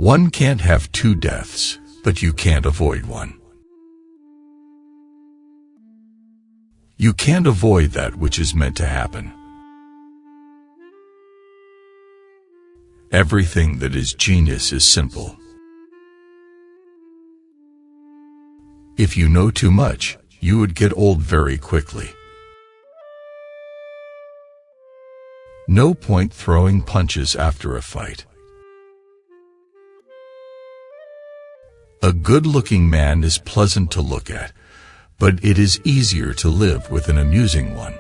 One can't have two deaths, but you can't avoid one. You can't avoid that which is meant to happen. Everything that is genius is simple. If you know too much, you would get old very quickly. No point throwing punches after a fight. A good-looking man is pleasant to look at, but it is easier to live with an amusing one.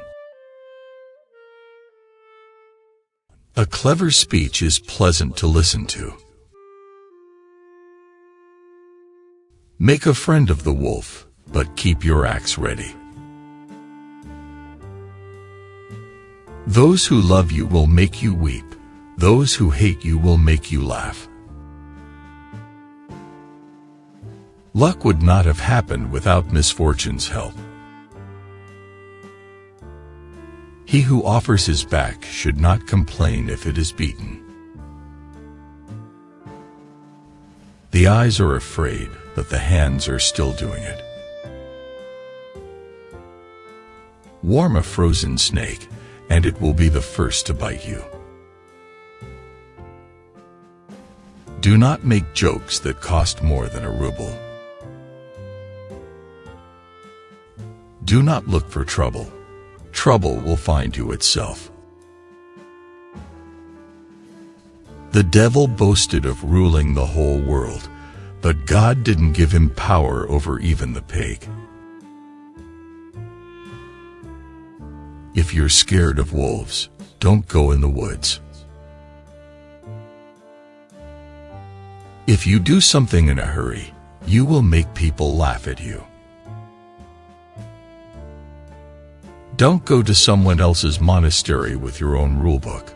A clever speech is pleasant to listen to. Make a friend of the wolf, but keep your axe ready. Those who love you will make you weep. Those who hate you will make you laugh. Luck would not have happened without misfortune's help. He who offers his back should not complain if it is beaten. The eyes are afraid, but the hands are still doing it. Warm a frozen snake, and it will be the first to bite you. Do not make jokes that cost more than a ruble. Do not look for trouble. Trouble will find you itself. The devil boasted of ruling the whole world, but God didn't give him power over even the pig. If you're scared of wolves, don't go in the woods. If you do something in a hurry, you will make people laugh at you. Don't go to someone else's monastery with your own rulebook.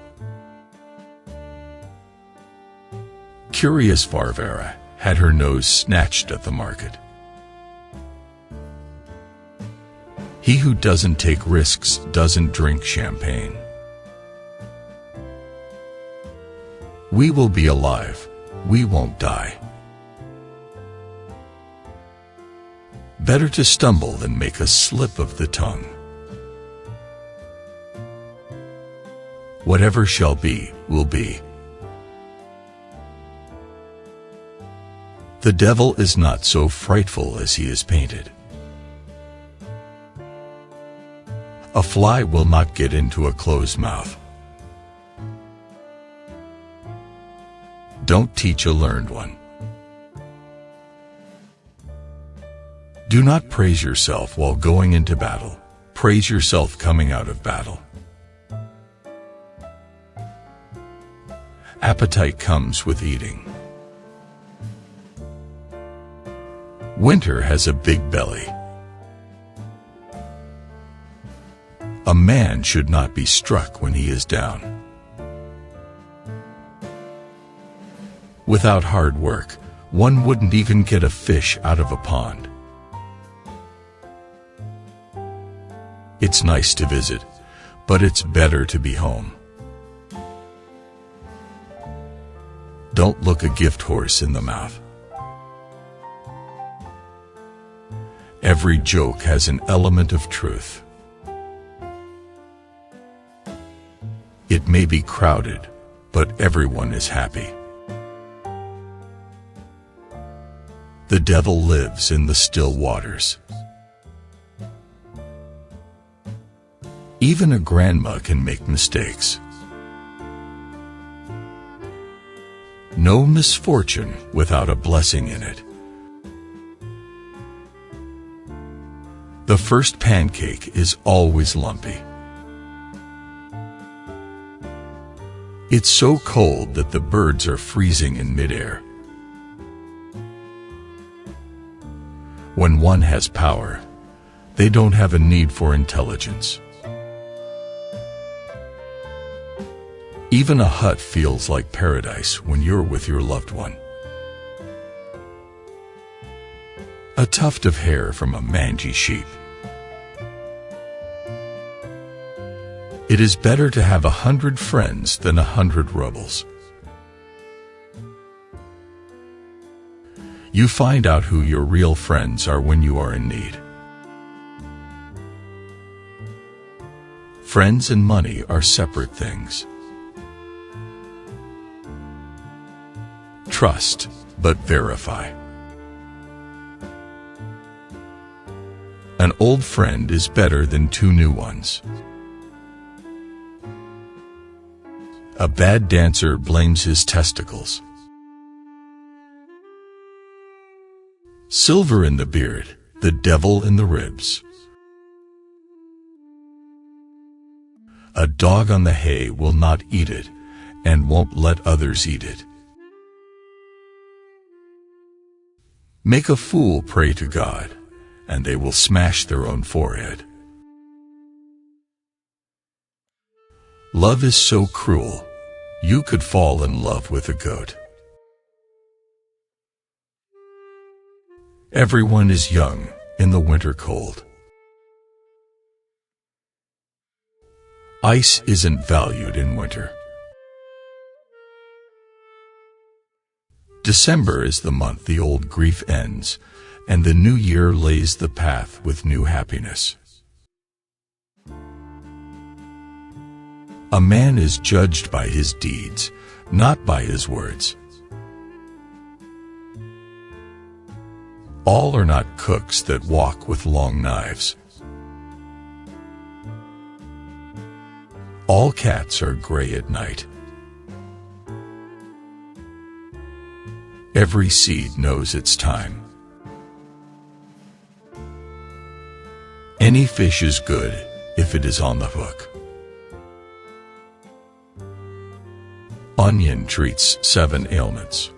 Curious Varvara had her nose snatched at the market. He who doesn't take risks doesn't drink champagne. We will be alive. We won't die. Better to stumble than make a slip of the tongue. Whatever shall be, will be. The devil is not so frightful as he is painted. A fly will not get into a closed mouth. Don't teach a learned one. Do not praise yourself while going into battle. Praise yourself coming out of battle. Appetite comes with eating. Winter has a big belly. A man should not be struck when he is down. Without hard work, one wouldn't even get a fish out of a pond. It's nice to visit, but it's better to be home. Don't look a gift horse in the mouth. Every joke has an element of truth. It may be crowded, but everyone is happy. The devil lives in the still waters. Even a grandma can make mistakes. No misfortune without a blessing in it. The first pancake is always lumpy. It's so cold that the birds are freezing in midair. When one has power, they don't have a need for intelligence. Even a hut feels like paradise when you're with your loved one. A tuft of hair from a mangy sheep. It is better to have 100 friends than 100 rebels. You find out who your real friends are when you are in need. Friends and money are separate things. Trust, but verify. An old friend is better than two new ones. A bad dancer blames his testicles. Silver in the beard, the devil in the ribs. A dog on the hay will not eat it, and won't let others eat it. Make a fool pray to God, and they will smash their own forehead. Love is so cruel, you could fall in love with a goat. Everyone is young in the winter cold. Ice isn't valued in winter. December is the month the old grief ends, and the new year lays the path with new happiness. A man is judged by his deeds, not by his words. All are not cooks that walk with long knives. All cats are gray at night. Every seed knows its time. Any fish is good if it is on the hook. Onion treats 7 ailments.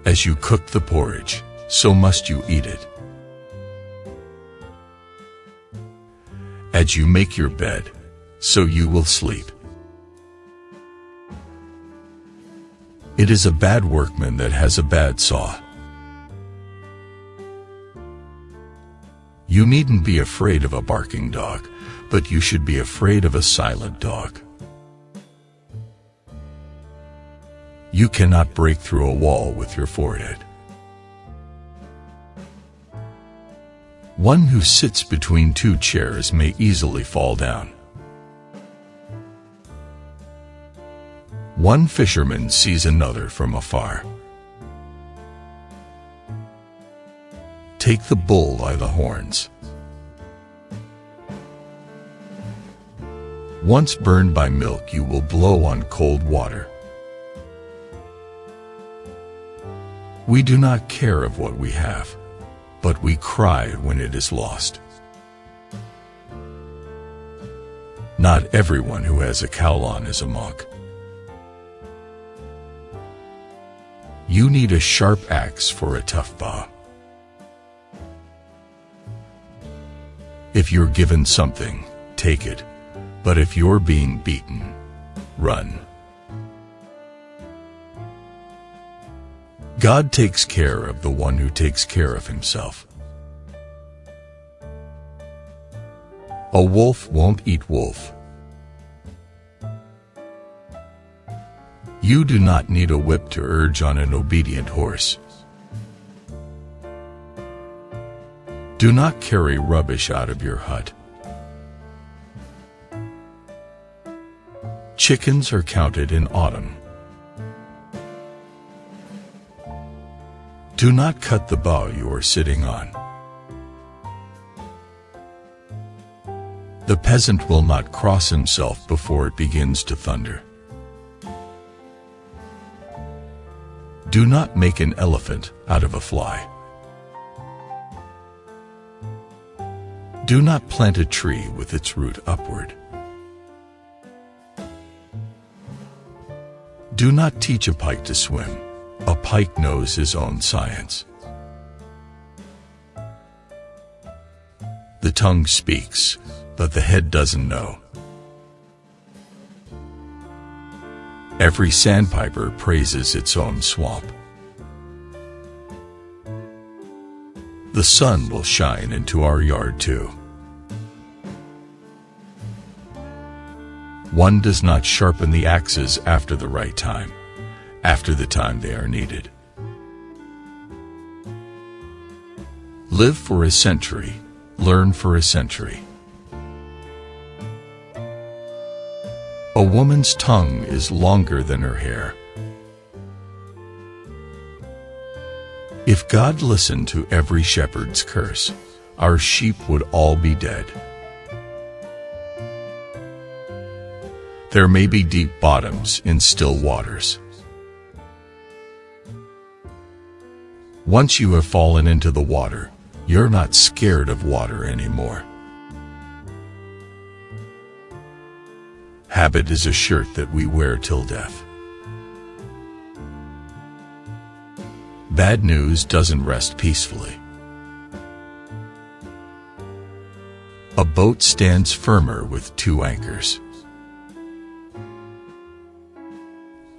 As you cook the porridge, so must you eat it. As you make your bed, so you will sleep. It is a bad workman that has a bad saw. You needn't be afraid of a barking dog, but you should be afraid of a silent dog. You cannot break through a wall with your forehead. One who sits between two chairs may easily fall down. One fisherman sees another from afar. Take the bull by the horns. Once burned by milk, you will blow on cold water. We do not care of what we have, but we cry when it is lost. Not everyone who has a cowl on is a monk. You need a sharp axe for a tough bow. If you're given something, take it, but if you're being beaten, run. God takes care of the one who takes care of himself. A wolf won't eat wolf. You do not need a whip to urge on an obedient horse. Do not carry rubbish out of your hut. Chickens are counted in autumn. Do not cut the bough you are sitting on. The peasant will not cross himself before it begins to thunder. Do not make an elephant out of a fly. Do not plant a tree with its root upward. Do not teach a pike to swim. A pike knows his own science. The tongue speaks, but the head doesn't know. Every sandpiper praises its own swamp. The sun will shine into our yard too. One does not sharpen the axes after the right time. after the time they are needed. Live for a century, learn for a century. A woman's tongue is longer than her hair. If God listened to every shepherd's curse, our sheep would all be dead. There may be deep bottoms in still waters. Once you have fallen into the water, you're not scared of water anymore. Habit is a shirt that we wear till death. Bad news doesn't rest peacefully. A boat stands firmer with two anchors.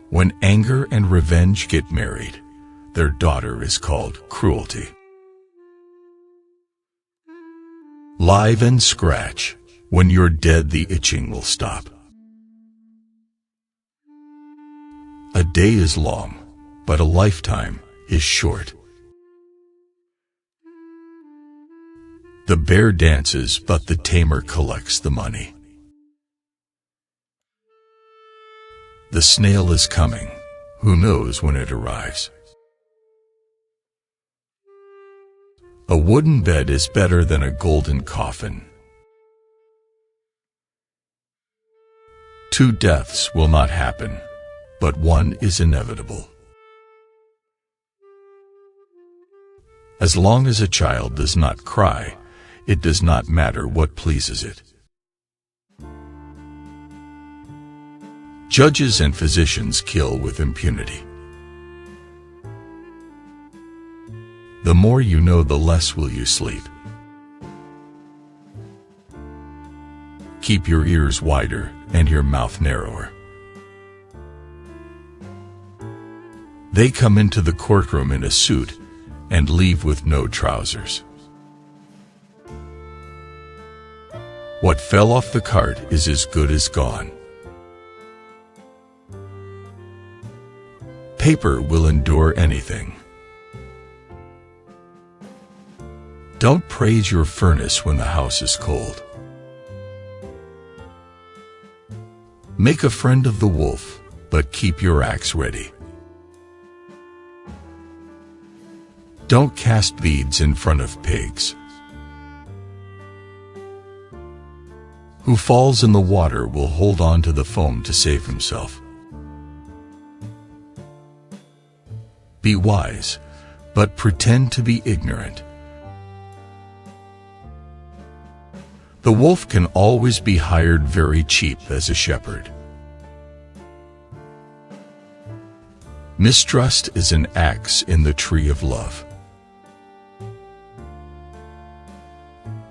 When anger and revenge get married, their daughter is called cruelty. Live and scratch. When you're dead, the itching will stop. A day is long, but a lifetime is short. The bear dances, but the tamer collects the money. The snail is coming. Who knows when it arrives? A wooden bed is better than a golden coffin. Two deaths will not happen, but one is inevitable. As long as a child does not cry, it does not matter what pleases it. Judges and physicians kill with impunity. The more you know, the less will you sleep. Keep your ears wider and your mouth narrower. They come into the courtroom in a suit and leave with no trousers. What fell off the cart is as good as gone. Paper will endure anything. Don't praise your furnace when the house is cold. Make a friend of the wolf, but keep your axe ready. Don't cast beads in front of pigs. Who falls in the water will hold on to the foam to save himself. Be wise, but pretend to be ignorant. The wolf can always be hired very cheap as a shepherd. Mistrust is an axe in the tree of love.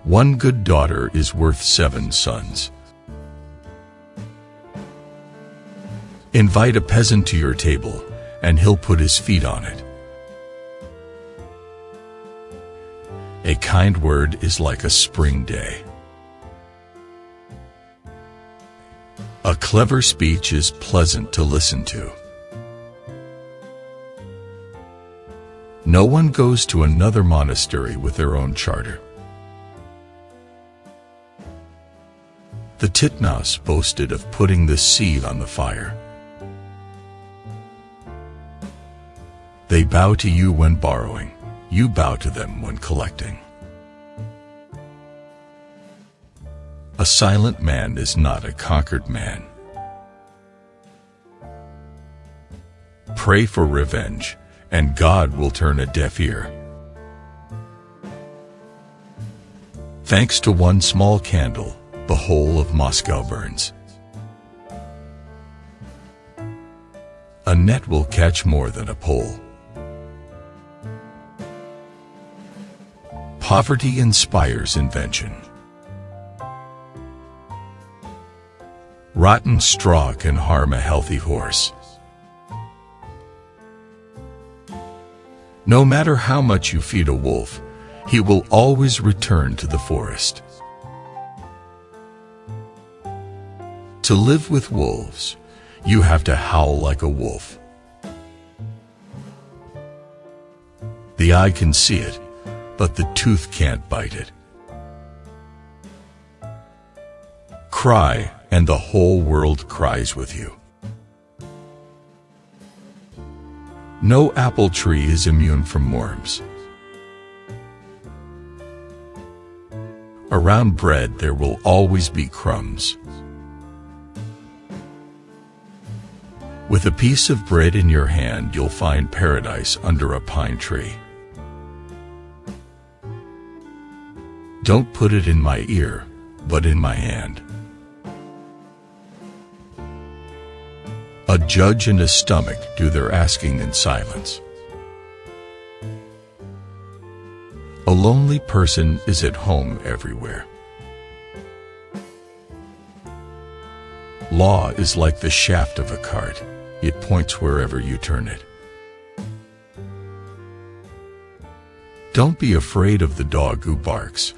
One good daughter is worth 7 sons. Invite a peasant to your table, and he'll put his feet on it. A kind word is like a spring day. A clever speech is pleasant to listen to. No one goes to another monastery with their own charter. The titmouse boasted of putting the seed on the fire. They bow to you when borrowing. You bow to them when collecting. A silent man is not a conquered man. Pray for revenge, and God will turn a deaf ear. Thanks to one small candle, the whole of Moscow burns. A net will catch more than a pole. Poverty inspires invention. Rotten straw can harm a healthy horse. No matter how much you feed a wolf, he will always return to the forest. To live with wolves, you have to howl like a wolf. The eye can see it, but the tooth can't bite it. Cry, and the whole world cries with you. No apple tree is immune from worms. Around bread there will always be crumbs. With a piece of bread in your hand, you'll find paradise under a pine tree. Don't put it in my ear, but in my hand. A judge and a stomach do their asking in silence. A lonely person is at home everywhere. Law is like the shaft of a cart. It points wherever you turn it. Don't be afraid of the dog who barks,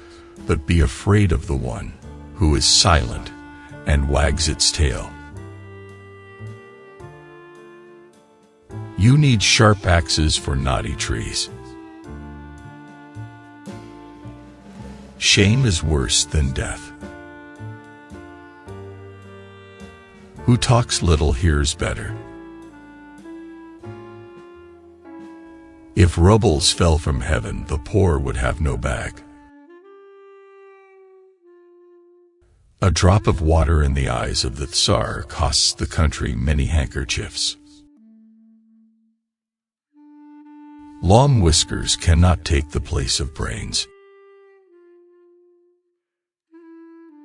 but be afraid of the one who is silent and wags its tail. You need sharp axes for knotty trees. Shame is worse than death. Who talks little hears better. If rubles fell from heaven, the poor would have no bag. A drop of water in the eyes of the Tsar costs the country many handkerchiefs. Long whiskers cannot take the place of brains.